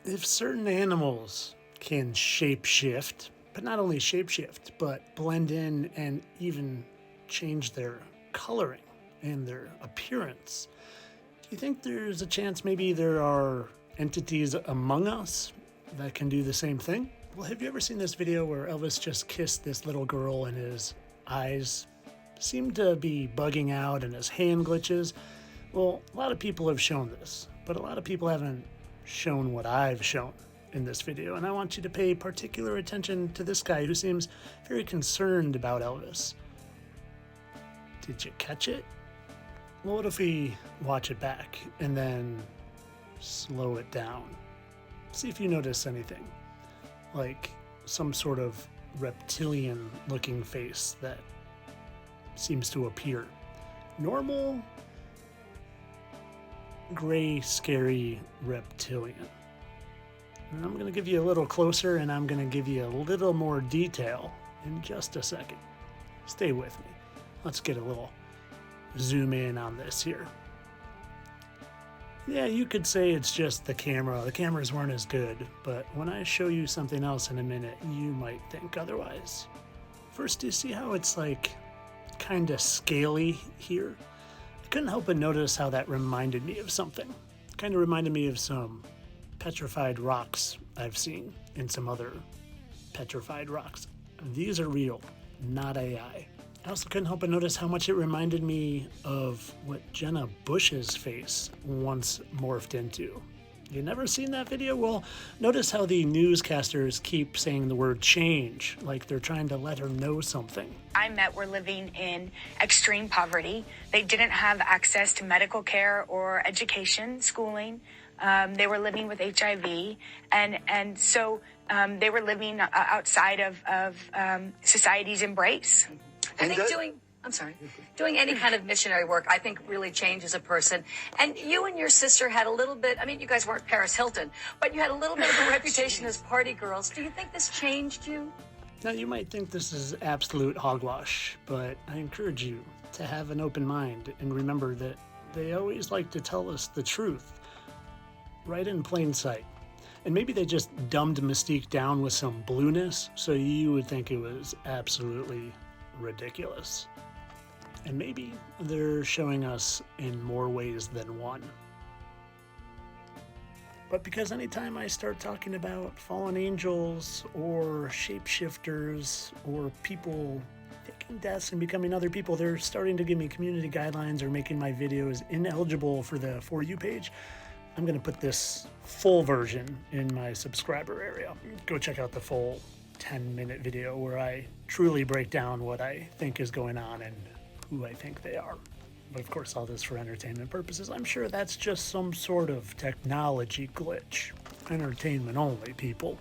If certain animals can shapeshift, but not only shapeshift, but blend in and even change their coloring and their appearance, do you think there's a chance maybe there are entities among us that can do the same thing? Well, have you ever seen this video where Elvis just kissed this little girl and his eyes seem to be bugging out and his hand glitches? Well, a lot of people have shown this, but a lot of people haven't shown what I've shown in this video, and I want you to pay particular attention to this guy who seems very concerned about Elvis. Did you catch it? Well, what if we watch it back and then slow it down? See if you notice anything, like some sort of reptilian looking face that seems to appear. Normal, gray, scary reptilian. And I'm going to give you a little closer, and I'm going to give you a little more detail in just a second. Stay with me. Let's get a little zoom in on this here. Yeah, you could say it's just the camera. The cameras weren't as good, but when I show you something else in a minute, you might think otherwise. First, do you see how it's like kind of scaly here? I couldn't help but notice how that reminded me of something. Kind of reminded me of some petrified rocks I've seen in some other petrified rocks. These are real, not AI. I also couldn't help but notice how much it reminded me of what Jenna Bush's face once morphed into. You never seen that video? Well, notice how the newscasters keep saying the word change, like they're trying to let her know something. I met were living in extreme poverty. They didn't have access to medical care or education, schooling. They were living with HIV, and so they were living outside of society's embrace. I think doing any kind of missionary work, I think really changes a person. And you and your sister had a little bit, I mean, you guys weren't Paris Hilton, but you had a little bit of a reputation as party girls. Do you think this changed you? Now, you might think this is absolute hogwash, but I encourage you to have an open mind and remember that they always like to tell us the truth, right in plain sight. And maybe they just dumbed Mystique down with some blueness, so you would think it was absolutely ridiculous. And maybe they're showing us in more ways than one. But because anytime I start talking about fallen angels or shapeshifters or people taking deaths and becoming other people, they're starting to give me community guidelines or making my videos ineligible for the For You page. I'm going to put this full version in my subscriber area. Go check out the full 10-minute video where I truly break down what I think is going on and who I think they are. But of course, all this for entertainment purposes. I'm sure that's just some sort of technology glitch. Entertainment only, people.